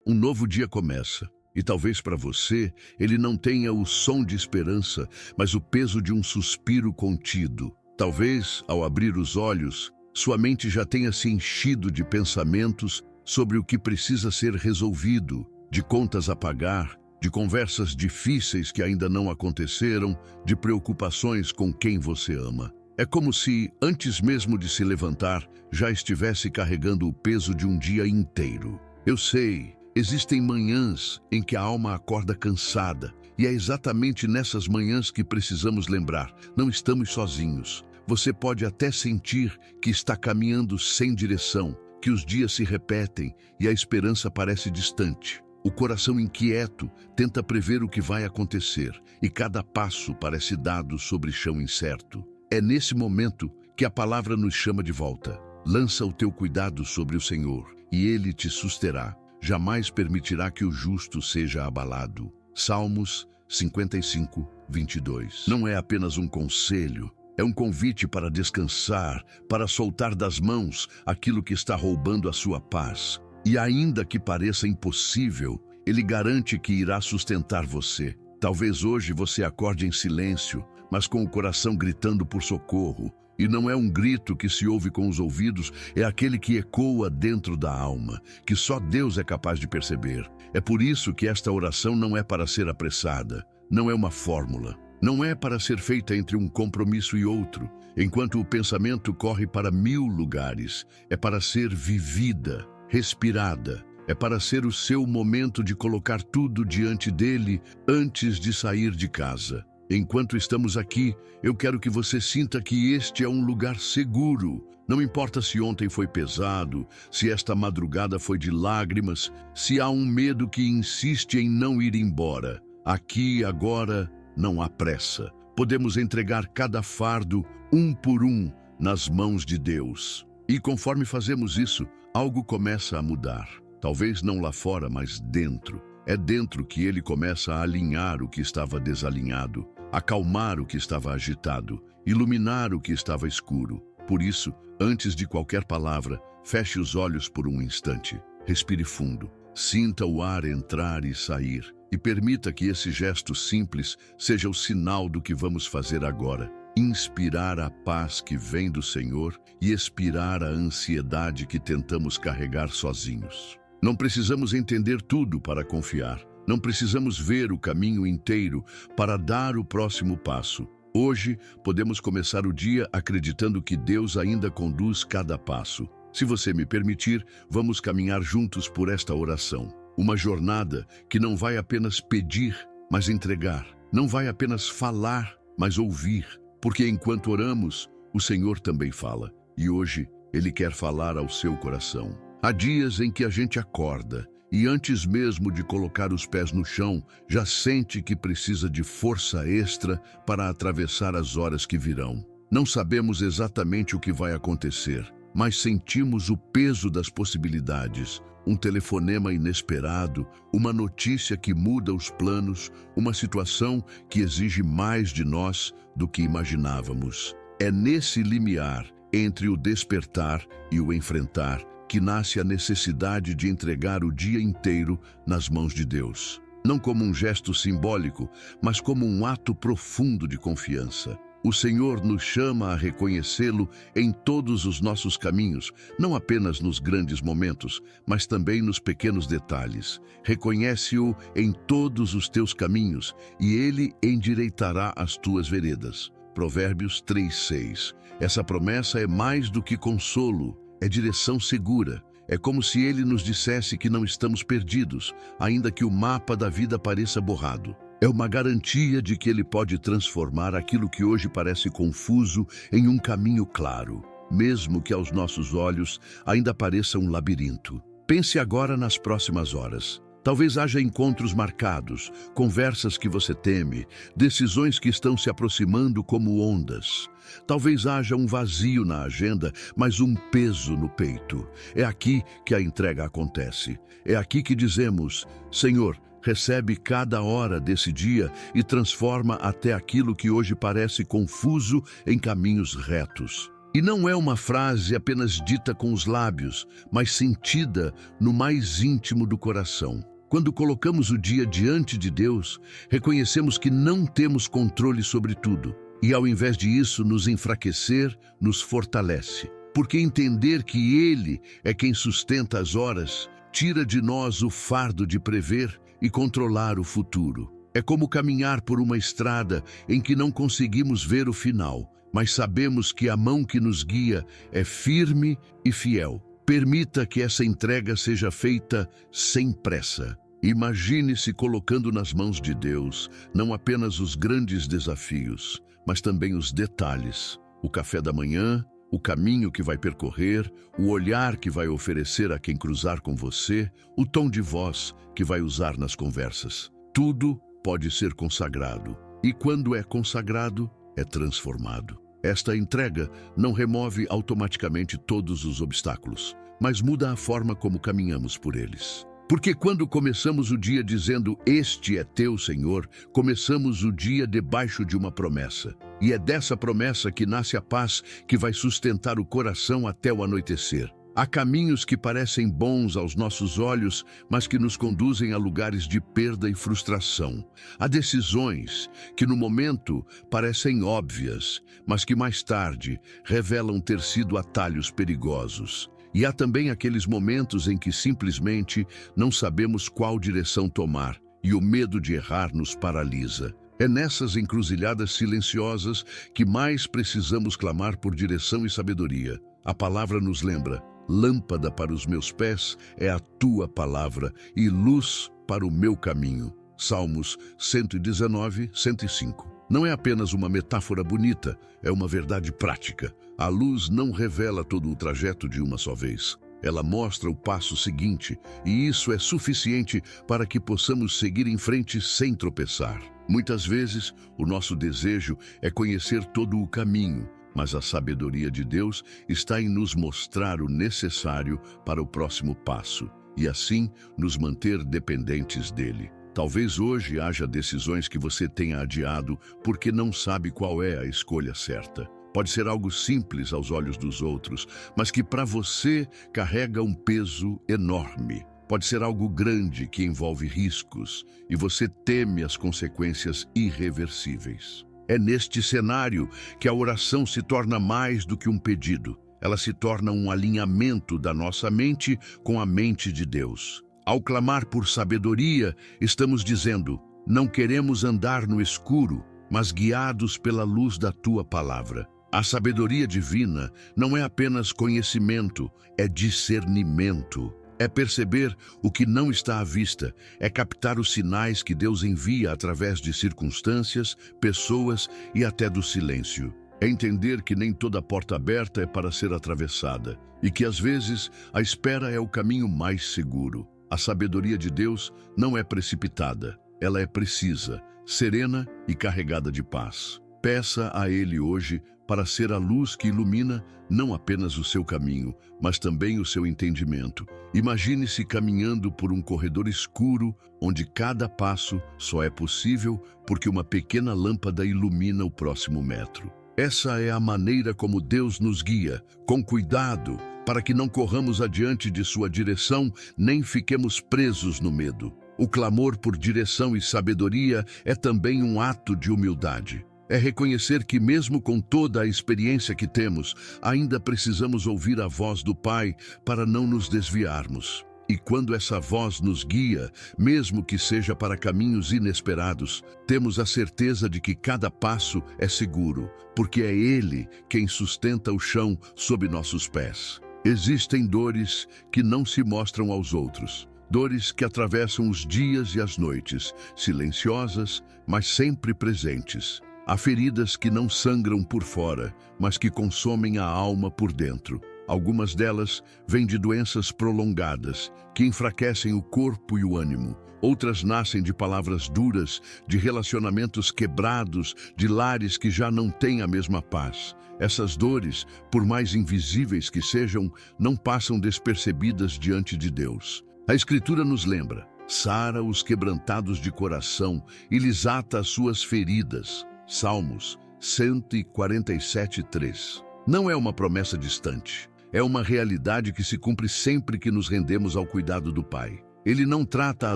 Um novo dia começa. E talvez para você, ele não tenha o som de esperança, mas o peso de um suspiro contido. Talvez, ao abrir os olhos, sua mente já tenha se enchido de pensamentos sobre o que precisa ser resolvido, de contas a pagar, de conversas difíceis que ainda não aconteceram, de preocupações com quem você ama. É como se, antes mesmo de se levantar, já estivesse carregando o peso de um dia inteiro. Eu sei, existem manhãs em que a alma acorda cansada, e é exatamente nessas manhãs que precisamos lembrar, não estamos sozinhos. Você pode até sentir que está caminhando sem direção, que os dias se repetem e a esperança parece distante. O coração inquieto tenta prever o que vai acontecer, e cada passo parece dado sobre chão incerto. É nesse momento que a palavra nos chama de volta. Lança o teu cuidado sobre o Senhor, e Ele te susterá. Jamais permitirá que o justo seja abalado. Salmos 55, 22. Não é apenas um conselho, é um convite para descansar, para soltar das mãos aquilo que está roubando a sua paz. E ainda que pareça impossível, Ele garante que irá sustentar você. Talvez hoje você acorde em silêncio, mas com o coração gritando por socorro. E não é um grito que se ouve com os ouvidos, é aquele que ecoa dentro da alma, que só Deus é capaz de perceber. É por isso que esta oração não é para ser apressada, não é uma fórmula, não é para ser feita entre um compromisso e outro, enquanto o pensamento corre para 1000 lugares. É para ser vivida, respirada, é para ser o seu momento de colocar tudo diante dele antes de sair de casa. Enquanto estamos aqui, eu quero que você sinta que este é um lugar seguro. Não importa se ontem foi pesado, se esta madrugada foi de lágrimas, se há um medo que insiste em não ir embora. Aqui, agora, não há pressa. Podemos entregar cada fardo, um por um, nas mãos de Deus. E conforme fazemos isso, algo começa a mudar. Talvez não lá fora, mas dentro. É dentro que Ele começa a alinhar o que estava desalinhado, acalmar o que estava agitado, iluminar o que estava escuro. Por isso, antes de qualquer palavra, feche os olhos por um instante. Respire fundo. Sinta o ar entrar e sair. E permita que esse gesto simples seja o sinal do que vamos fazer agora. Inspirar a paz que vem do Senhor e expirar a ansiedade que tentamos carregar sozinhos. Não precisamos entender tudo para confiar. Não precisamos ver o caminho inteiro para dar o próximo passo. Hoje, podemos começar o dia acreditando que Deus ainda conduz cada passo. Se você me permitir, vamos caminhar juntos por esta oração. Uma jornada que não vai apenas pedir, mas entregar. Não vai apenas falar, mas ouvir. Porque enquanto oramos, o Senhor também fala. E hoje, Ele quer falar ao seu coração. Há dias em que a gente acorda e antes mesmo de colocar os pés no chão, já sente que precisa de força extra para atravessar as horas que virão. Não sabemos exatamente o que vai acontecer, mas sentimos o peso das possibilidades. Um telefonema inesperado, uma notícia que muda os planos, uma situação que exige mais de nós do que imaginávamos. É nesse limiar entre o despertar e o enfrentar que nasce a necessidade de entregar o dia inteiro nas mãos de Deus. Não como um gesto simbólico, mas como um ato profundo de confiança. O Senhor nos chama a reconhecê-lo em todos os nossos caminhos, não apenas nos grandes momentos, mas também nos pequenos detalhes. Reconhece-o em todos os teus caminhos, e Ele endireitará as tuas veredas. Provérbios 3:6. Essa promessa é mais do que consolo, é direção segura. É como se Ele nos dissesse que não estamos perdidos, ainda que o mapa da vida pareça borrado. É uma garantia de que Ele pode transformar aquilo que hoje parece confuso em um caminho claro, mesmo que aos nossos olhos ainda pareça um labirinto. Pense agora nas próximas horas. Talvez haja encontros marcados, conversas que você teme, decisões que estão se aproximando como ondas. Talvez haja um vazio na agenda, mas um peso no peito. É aqui que a entrega acontece. É aqui que dizemos: Senhor, recebe cada hora desse dia e transforma até aquilo que hoje parece confuso em caminhos retos. E não é uma frase apenas dita com os lábios, mas sentida no mais íntimo do coração. Quando colocamos o dia diante de Deus, reconhecemos que não temos controle sobre tudo. E ao invés disso nos enfraquecer, nos fortalece. Porque entender que Ele é quem sustenta as horas, tira de nós o fardo de prever e controlar o futuro. É como caminhar por uma estrada em que não conseguimos ver o final, mas sabemos que a mão que nos guia é firme e fiel. Permita que essa entrega seja feita sem pressa. Imagine-se colocando nas mãos de Deus não apenas os grandes desafios, mas também os detalhes, o café da manhã, o caminho que vai percorrer, o olhar que vai oferecer a quem cruzar com você, o tom de voz que vai usar nas conversas. Tudo pode ser consagrado, e quando é consagrado, é transformado. Esta entrega não remove automaticamente todos os obstáculos, mas muda a forma como caminhamos por eles. Porque quando começamos o dia dizendo, "Este é teu, Senhor", começamos o dia debaixo de uma promessa. E é dessa promessa que nasce a paz que vai sustentar o coração até o anoitecer. Há caminhos que parecem bons aos nossos olhos, mas que nos conduzem a lugares de perda e frustração. Há decisões que no momento parecem óbvias, mas que mais tarde revelam ter sido atalhos perigosos. E há também aqueles momentos em que simplesmente não sabemos qual direção tomar e o medo de errar nos paralisa. É nessas encruzilhadas silenciosas que mais precisamos clamar por direção e sabedoria. A palavra nos lembra: lâmpada para os meus pés é a tua palavra e luz para o meu caminho. Salmos 119, 105. Não é apenas uma metáfora bonita, é uma verdade prática. A luz não revela todo o trajeto de uma só vez. Ela mostra o passo seguinte, e isso é suficiente para que possamos seguir em frente sem tropeçar. Muitas vezes, o nosso desejo é conhecer todo o caminho, mas a sabedoria de Deus está em nos mostrar o necessário para o próximo passo, e assim nos manter dependentes dele. Talvez hoje haja decisões que você tenha adiado porque não sabe qual é a escolha certa. Pode ser algo simples aos olhos dos outros, mas que para você carrega um peso enorme. Pode ser algo grande que envolve riscos e você teme as consequências irreversíveis. É neste cenário que a oração se torna mais do que um pedido. Ela se torna um alinhamento da nossa mente com a mente de Deus. Ao clamar por sabedoria, estamos dizendo: não queremos andar no escuro, mas guiados pela luz da tua palavra. A sabedoria divina não é apenas conhecimento, é discernimento. É perceber o que não está à vista, é captar os sinais que Deus envia através de circunstâncias, pessoas e até do silêncio. É entender que nem toda porta aberta é para ser atravessada e que às vezes a espera é o caminho mais seguro. A sabedoria de Deus não é precipitada, ela é precisa, serena e carregada de paz. Peça a Ele hoje para ser a luz que ilumina não apenas o seu caminho, mas também o seu entendimento. Imagine-se caminhando por um corredor escuro, onde cada passo só é possível porque uma pequena lâmpada ilumina o próximo metro. Essa é a maneira como Deus nos guia, com cuidado, para que não corramos adiante de sua direção, nem fiquemos presos no medo. O clamor por direção e sabedoria é também um ato de humildade. É reconhecer que mesmo com toda a experiência que temos, ainda precisamos ouvir a voz do Pai para não nos desviarmos. E quando essa voz nos guia, mesmo que seja para caminhos inesperados, temos a certeza de que cada passo é seguro, porque é Ele quem sustenta o chão sob nossos pés. Existem dores que não se mostram aos outros, dores que atravessam os dias e as noites, silenciosas, mas sempre presentes. Há feridas que não sangram por fora, mas que consomem a alma por dentro. Algumas delas vêm de doenças prolongadas, que enfraquecem o corpo e o ânimo. Outras nascem de palavras duras, de relacionamentos quebrados, de lares que já não têm a mesma paz. Essas dores, por mais invisíveis que sejam, não passam despercebidas diante de Deus. A Escritura nos lembra: sara os quebrantados de coração e lhes ata as suas feridas. Salmos 147, 3. não é uma promessa distante. É uma realidade que se cumpre sempre que nos rendemos ao cuidado do Pai. Ele não trata a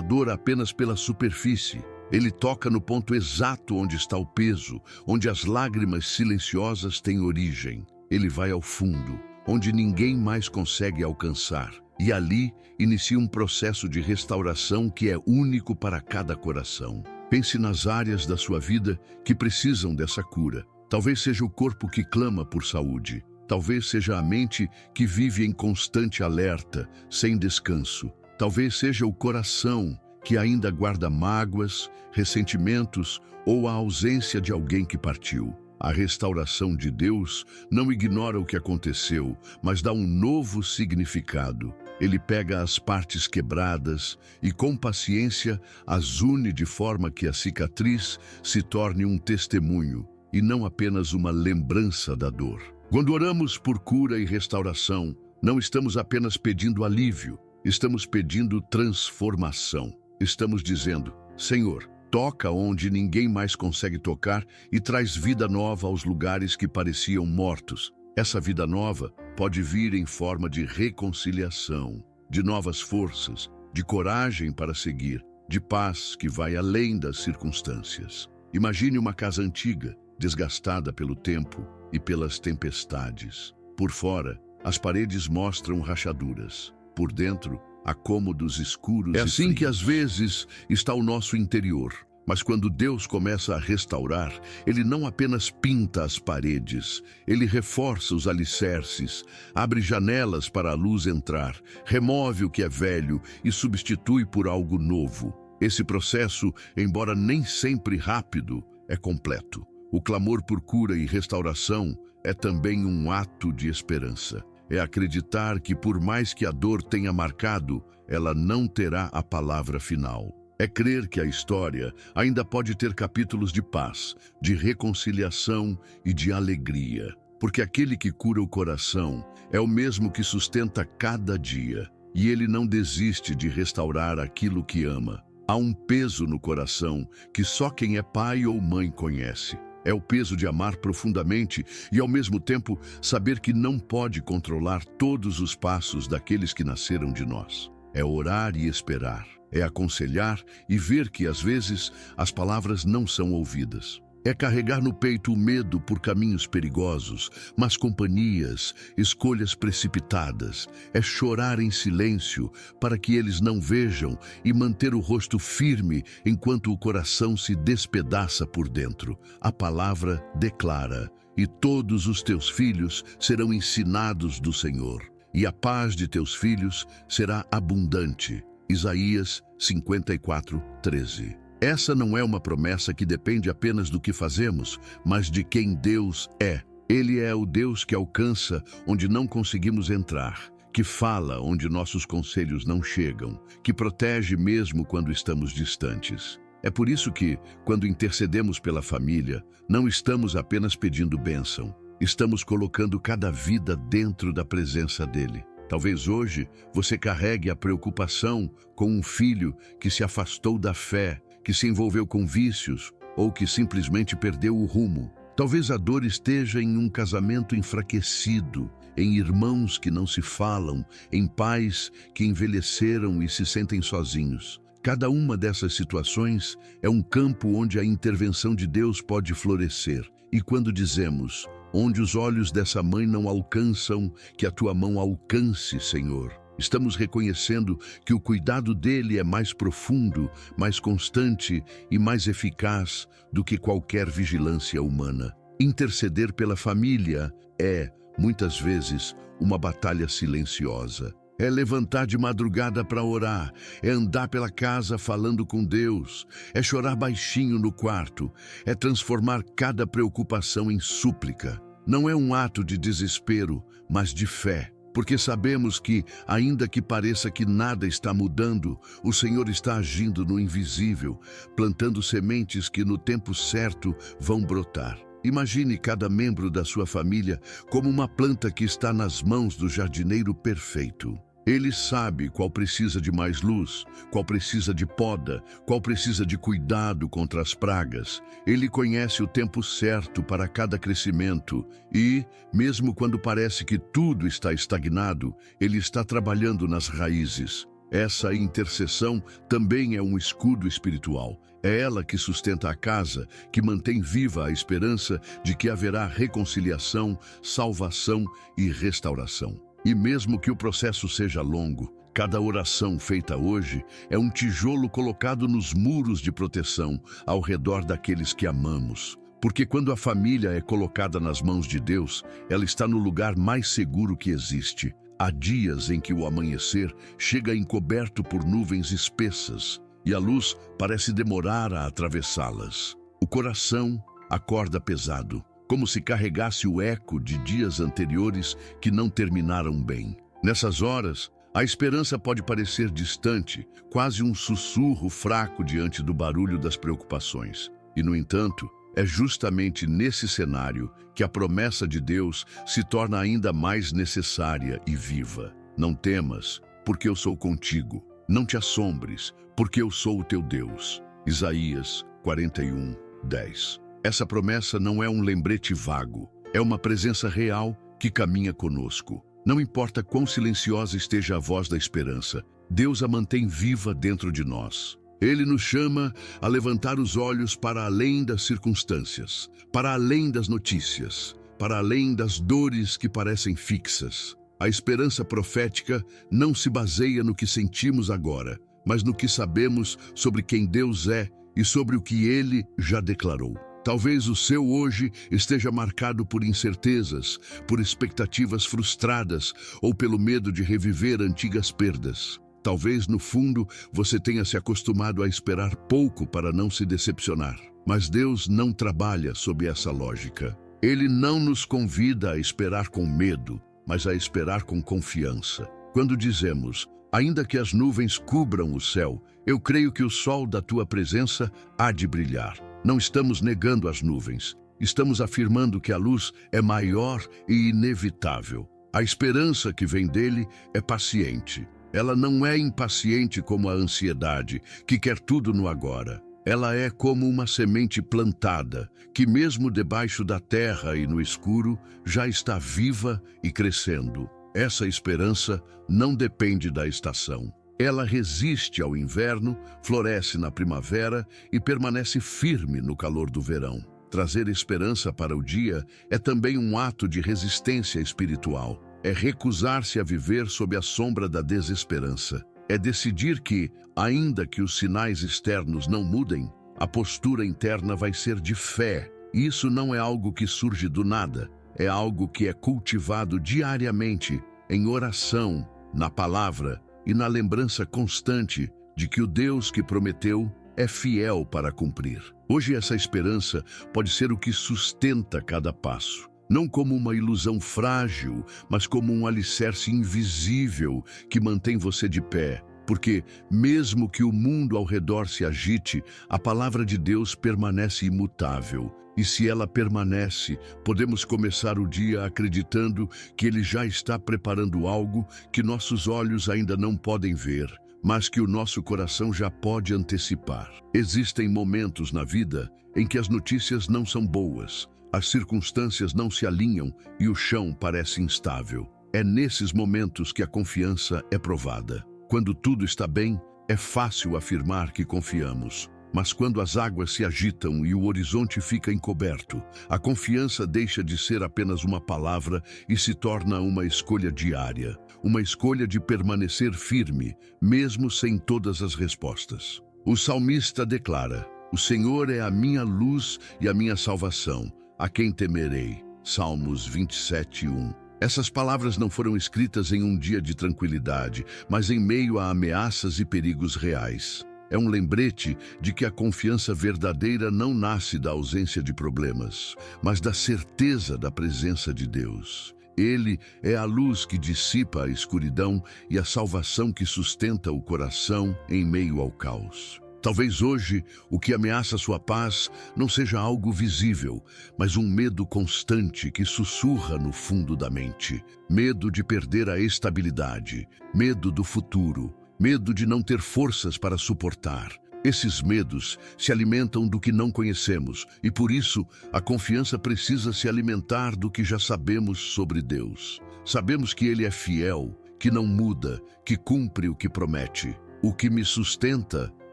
dor apenas pela superfície. Ele toca no ponto exato onde está o peso, onde as lágrimas silenciosas têm origem. Ele vai ao fundo, onde ninguém mais consegue alcançar. E ali inicia um processo de restauração que é único para cada coração. Pense nas áreas da sua vida que precisam dessa cura. Talvez seja o corpo que clama por saúde. Talvez seja a mente que vive em constante alerta, sem descanso. Talvez seja o coração que ainda guarda mágoas, ressentimentos ou a ausência de alguém que partiu. A restauração de Deus não ignora o que aconteceu, mas dá um novo significado. Ele pega as partes quebradas e, com paciência, as une de forma que a cicatriz se torne um testemunho e não apenas uma lembrança da dor. Quando oramos por cura e restauração, não estamos apenas pedindo alívio, estamos pedindo transformação. Estamos dizendo: Senhor, toca onde ninguém mais consegue tocar e traz vida nova aos lugares que pareciam mortos. Essa vida nova pode vir em forma de reconciliação, de novas forças, de coragem para seguir, de paz que vai além das circunstâncias. Imagine uma casa antiga, desgastada pelo tempo e pelas tempestades. Por fora, as paredes mostram rachaduras. Por dentro, há cômodos escuros. É assim que às vezes está o nosso interior. Mas quando Deus começa a restaurar, Ele não apenas pinta as paredes, Ele reforça os alicerces, abre janelas para a luz entrar, remove o que é velho e substitui por algo novo. Esse processo, embora nem sempre rápido, é completo. O clamor por cura e restauração é também um ato de esperança. É acreditar que, por mais que a dor tenha marcado, ela não terá a palavra final. É crer que a história ainda pode ter capítulos de paz, de reconciliação e de alegria. Porque aquele que cura o coração é o mesmo que sustenta cada dia, e ele não desiste de restaurar aquilo que ama. Há um peso no coração que só quem é pai ou mãe conhece. É o peso de amar profundamente e, ao mesmo tempo, saber que não pode controlar todos os passos daqueles que nasceram de nós. É orar e esperar. É aconselhar e ver que, às vezes, as palavras não são ouvidas. É carregar no peito o medo por caminhos perigosos, más companhias, escolhas precipitadas. É chorar em silêncio para que eles não vejam e manter o rosto firme enquanto o coração se despedaça por dentro. A palavra declara: e todos os teus filhos serão ensinados do Senhor, e a paz de teus filhos será abundante. Isaías 54:13. Essa não é uma promessa que depende apenas do que fazemos, mas de quem Deus é. Ele é o Deus que alcança onde não conseguimos entrar, que fala onde nossos conselhos não chegam, que protege mesmo quando estamos distantes. É por isso que, quando intercedemos pela família, não estamos apenas pedindo bênção, estamos colocando cada vida dentro da presença dele. Talvez hoje você carregue a preocupação com um filho que se afastou da fé, que se envolveu com vícios ou que simplesmente perdeu o rumo. Talvez a dor esteja em um casamento enfraquecido, em irmãos que não se falam, em pais que envelheceram e se sentem sozinhos. Cada uma dessas situações é um campo onde a intervenção de Deus pode florescer. E quando dizemos: onde os olhos dessa mãe não alcançam, que a tua mão alcance, Senhor, estamos reconhecendo que o cuidado dele é mais profundo, mais constante e mais eficaz do que qualquer vigilância humana. Interceder pela família é, muitas vezes, uma batalha silenciosa. É levantar de madrugada para orar, é andar pela casa falando com Deus, é chorar baixinho no quarto, é transformar cada preocupação em súplica. Não é um ato de desespero, mas de fé, porque sabemos que, ainda que pareça que nada está mudando, o Senhor está agindo no invisível, plantando sementes que no tempo certo vão brotar. Imagine cada membro da sua família como uma planta que está nas mãos do jardineiro perfeito. Ele sabe qual precisa de mais luz, qual precisa de poda, qual precisa de cuidado contra as pragas. Ele conhece o tempo certo para cada crescimento e, mesmo quando parece que tudo está estagnado, Ele está trabalhando nas raízes. Essa intercessão também é um escudo espiritual. É ela que sustenta a casa, que mantém viva a esperança de que haverá reconciliação, salvação e restauração. E mesmo que o processo seja longo, cada oração feita hoje é um tijolo colocado nos muros de proteção ao redor daqueles que amamos. Porque quando a família é colocada nas mãos de Deus, ela está no lugar mais seguro que existe. Há dias em que o amanhecer chega encoberto por nuvens espessas e a luz parece demorar a atravessá-las. O coração acorda pesado, como se carregasse o eco de dias anteriores que não terminaram bem. Nessas horas, a esperança pode parecer distante, quase um sussurro fraco diante do barulho das preocupações. E, no entanto, é justamente nesse cenário que a promessa de Deus se torna ainda mais necessária e viva. Não temas, porque eu sou contigo. Não te assombres, porque eu sou o teu Deus. Isaías 41, 10. Essa promessa não é um lembrete vago, é uma presença real que caminha conosco. Não importa quão silenciosa esteja a voz da esperança, Deus a mantém viva dentro de nós. Ele nos chama a levantar os olhos para além das circunstâncias, para além das notícias, para além das dores que parecem fixas. A esperança profética não se baseia no que sentimos agora, mas no que sabemos sobre quem Deus é e sobre o que Ele já declarou. Talvez o seu hoje esteja marcado por incertezas, por expectativas frustradas ou pelo medo de reviver antigas perdas. Talvez, no fundo, você tenha se acostumado a esperar pouco para não se decepcionar. Mas Deus não trabalha sob essa lógica. Ele não nos convida a esperar com medo, mas a esperar com confiança. Quando dizemos, ainda que as nuvens cubram o céu, eu creio que o sol da tua presença há de brilhar. Não estamos negando as nuvens. Estamos afirmando que a luz é maior e inevitável. A esperança que vem dele é paciente. Ela não é impaciente como a ansiedade, que quer tudo no agora. Ela é como uma semente plantada, que mesmo debaixo da terra e no escuro, já está viva e crescendo. Essa esperança não depende da estação. Ela resiste ao inverno, floresce na primavera e permanece firme no calor do verão. Trazer esperança para o dia é também um ato de resistência espiritual. É recusar-se a viver sob a sombra da desesperança. É decidir que, ainda que os sinais externos não mudem, a postura interna vai ser de fé. E isso não é algo que surge do nada, é algo que é cultivado diariamente, em oração, na palavra e na lembrança constante de que o Deus que prometeu é fiel para cumprir. Hoje essa esperança pode ser o que sustenta cada passo. Não como uma ilusão frágil, mas como um alicerce invisível que mantém você de pé. Porque, mesmo que o mundo ao redor se agite, a palavra de Deus permanece imutável. E se ela permanece, podemos começar o dia acreditando que Ele já está preparando algo que nossos olhos ainda não podem ver, mas que o nosso coração já pode antecipar. Existem momentos na vida em que as notícias não são boas, as circunstâncias não se alinham e o chão parece instável. É nesses momentos que a confiança é provada. Quando tudo está bem, é fácil afirmar que confiamos. Mas quando as águas se agitam e o horizonte fica encoberto, a confiança deixa de ser apenas uma palavra e se torna uma escolha diária. Uma escolha de permanecer firme, mesmo sem todas as respostas. O salmista declara, o Senhor é a minha luz e a minha salvação. A quem temerei? Salmos 27:1. Essas palavras não foram escritas em um dia de tranquilidade, mas em meio a ameaças e perigos reais. É um lembrete de que a confiança verdadeira não nasce da ausência de problemas, mas da certeza da presença de Deus. Ele é a luz que dissipa a escuridão e a salvação que sustenta o coração em meio ao caos. Talvez hoje o que ameaça sua paz não seja algo visível, mas um medo constante que sussurra no fundo da mente. Medo de perder a estabilidade, medo do futuro, medo de não ter forças para suportar. Esses medos se alimentam do que não conhecemos e, por isso, a confiança precisa se alimentar do que já sabemos sobre Deus. Sabemos que Ele é fiel, que não muda, que cumpre o que promete. O que me sustenta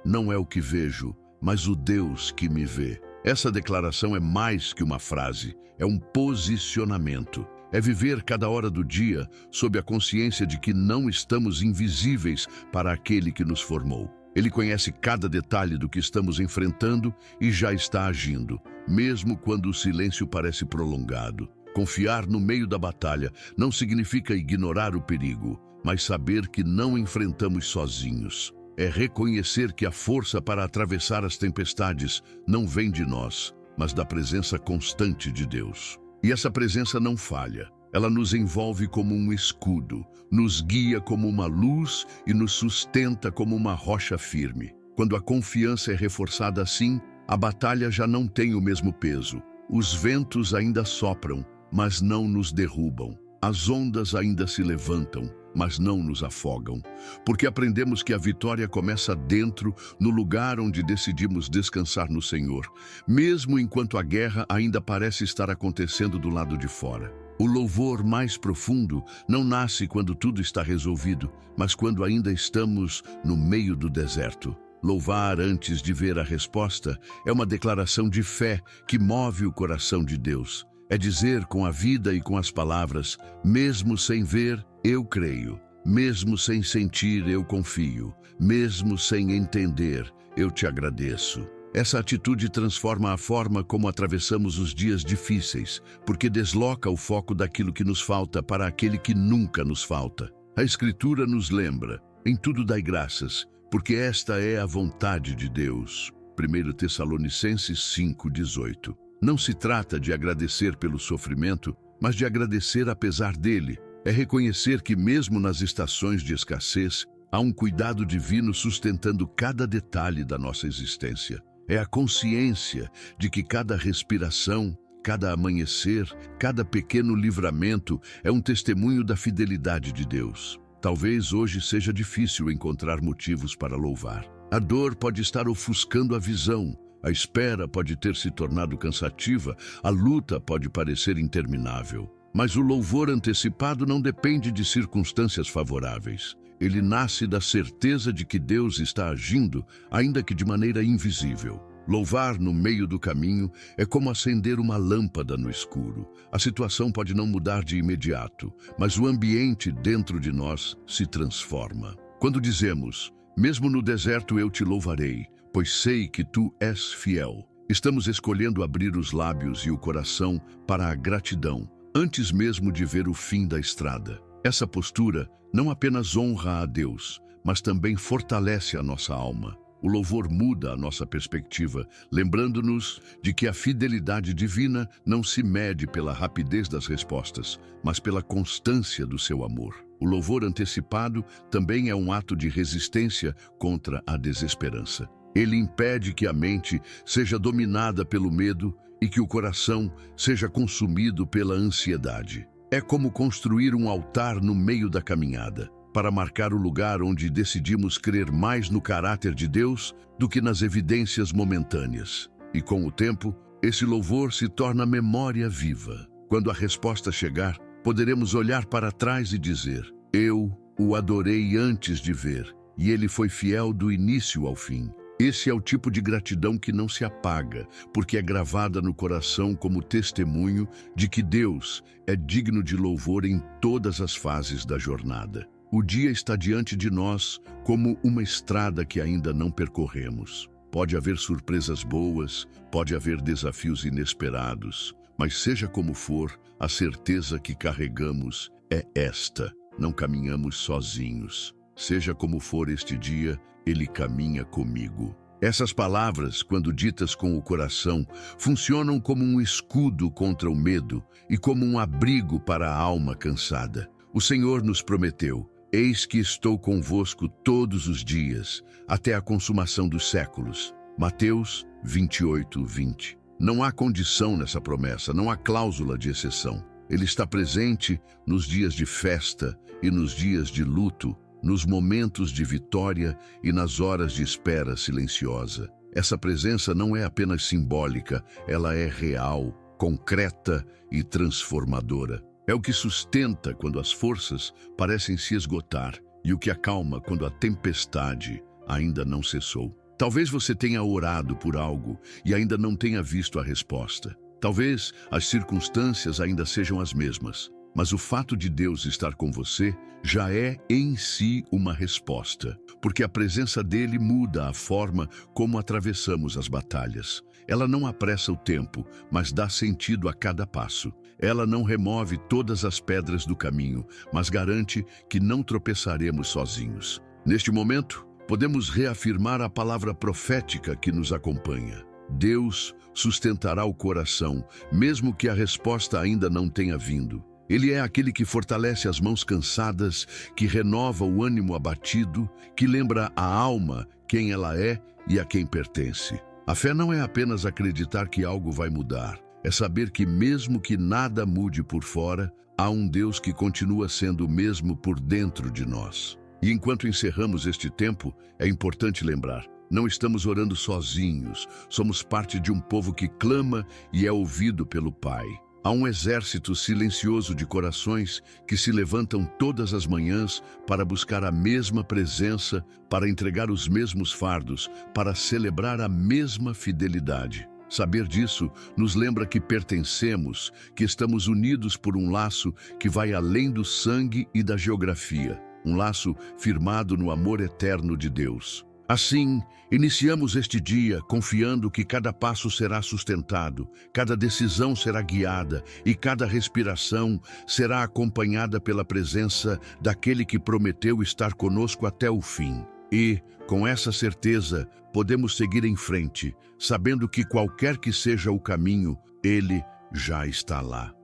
não é o que vejo, mas o Deus que me vê. Essa declaração é mais que uma frase, é um posicionamento. É viver cada hora do dia sob a consciência de que não estamos invisíveis para aquele que nos formou. Ele conhece cada detalhe do que estamos enfrentando e já está agindo, mesmo quando o silêncio parece prolongado. Confiar no meio da batalha não significa ignorar o perigo, mas saber que não enfrentamos sozinhos. É reconhecer que a força para atravessar as tempestades não vem de nós, mas da presença constante de Deus. E essa presença não falha. Ela nos envolve como um escudo, nos guia como uma luz e nos sustenta como uma rocha firme. Quando a confiança é reforçada assim, a batalha já não tem o mesmo peso. Os ventos ainda sopram, mas não nos derrubam. As ondas ainda se levantam, mas não nos afogam, porque aprendemos que a vitória começa dentro, no lugar onde decidimos descansar no Senhor, mesmo enquanto a guerra ainda parece estar acontecendo do lado de fora. O louvor mais profundo não nasce quando tudo está resolvido, mas quando ainda estamos no meio do deserto. Louvar antes de ver a resposta é uma declaração de fé que move o coração de Deus. É dizer com a vida e com as palavras, mesmo sem ver, eu creio. Mesmo sem sentir, eu confio. Mesmo sem entender, eu te agradeço. Essa atitude transforma a forma como atravessamos os dias difíceis, porque desloca o foco daquilo que nos falta para aquele que nunca nos falta. A Escritura nos lembra, em tudo dai graças, porque esta é a vontade de Deus. 1 Tessalonicenses 5:18. Não se trata de agradecer pelo sofrimento, mas de agradecer apesar dele. É reconhecer que mesmo nas estações de escassez, há um cuidado divino sustentando cada detalhe da nossa existência. É a consciência de que cada respiração, cada amanhecer, cada pequeno livramento é um testemunho da fidelidade de Deus. Talvez hoje seja difícil encontrar motivos para louvar. A dor pode estar ofuscando a visão. A espera pode ter se tornado cansativa, a luta pode parecer interminável. Mas o louvor antecipado não depende de circunstâncias favoráveis. Ele nasce da certeza de que Deus está agindo, ainda que de maneira invisível. Louvar no meio do caminho é como acender uma lâmpada no escuro. A situação pode não mudar de imediato, mas o ambiente dentro de nós se transforma. Quando dizemos, mesmo no deserto eu te louvarei, pois sei que tu és fiel. Estamos escolhendo abrir os lábios e o coração para a gratidão, antes mesmo de ver o fim da estrada. Essa postura não apenas honra a Deus, mas também fortalece a nossa alma. O louvor muda a nossa perspectiva, lembrando-nos de que a fidelidade divina não se mede pela rapidez das respostas, mas pela constância do seu amor. O louvor antecipado também é um ato de resistência contra a desesperança. Ele impede que a mente seja dominada pelo medo e que o coração seja consumido pela ansiedade. É como construir um altar no meio da caminhada, para marcar o lugar onde decidimos crer mais no caráter de Deus do que nas evidências momentâneas. E com o tempo, esse louvor se torna memória viva. Quando a resposta chegar, poderemos olhar para trás e dizer, eu o adorei antes de ver, e ele foi fiel do início ao fim. Esse é o tipo de gratidão que não se apaga, porque é gravada no coração como testemunho de que Deus é digno de louvor em todas as fases da jornada. O dia está diante de nós como uma estrada que ainda não percorremos. Pode haver surpresas boas, pode haver desafios inesperados, mas seja como for, a certeza que carregamos é esta: não caminhamos sozinhos. Seja como for este dia, Ele caminha comigo. Essas palavras, quando ditas com o coração, funcionam como um escudo contra o medo e como um abrigo para a alma cansada. O Senhor nos prometeu, Eis que estou convosco todos os dias, até a consumação dos séculos. Mateus 28, 20. Não há condição nessa promessa, não há cláusula de exceção. Ele está presente nos dias de festa e nos dias de luto, nos momentos de vitória e nas horas de espera silenciosa. Essa presença não é apenas simbólica, ela é real, concreta e transformadora. É o que sustenta quando as forças parecem se esgotar e o que acalma quando a tempestade ainda não cessou. Talvez você tenha orado por algo e ainda não tenha visto a resposta. Talvez as circunstâncias ainda sejam as mesmas, mas o fato de Deus estar com você já é em si uma resposta, porque a presença dele muda a forma como atravessamos as batalhas. Ela não apressa o tempo, mas dá sentido a cada passo. Ela não remove todas as pedras do caminho, mas garante que não tropeçaremos sozinhos. Neste momento, podemos reafirmar a palavra profética que nos acompanha. Deus sustentará o coração, mesmo que a resposta ainda não tenha vindo. Ele é aquele que fortalece as mãos cansadas, que renova o ânimo abatido, que lembra à alma quem ela é e a quem pertence. A fé não é apenas acreditar que algo vai mudar, é saber que mesmo que nada mude por fora, há um Deus que continua sendo o mesmo por dentro de nós. E enquanto encerramos este tempo, é importante lembrar, não estamos orando sozinhos, somos parte de um povo que clama e é ouvido pelo Pai. Há um exército silencioso de corações que se levantam todas as manhãs para buscar a mesma presença, para entregar os mesmos fardos, para celebrar a mesma fidelidade. Saber disso nos lembra que pertencemos, que estamos unidos por um laço que vai além do sangue e da geografia, um laço firmado no amor eterno de Deus. Assim, iniciamos este dia confiando que cada passo será sustentado, cada decisão será guiada e cada respiração será acompanhada pela presença daquele que prometeu estar conosco até o fim. E, com essa certeza, podemos seguir em frente, sabendo que qualquer que seja o caminho, Ele já está lá.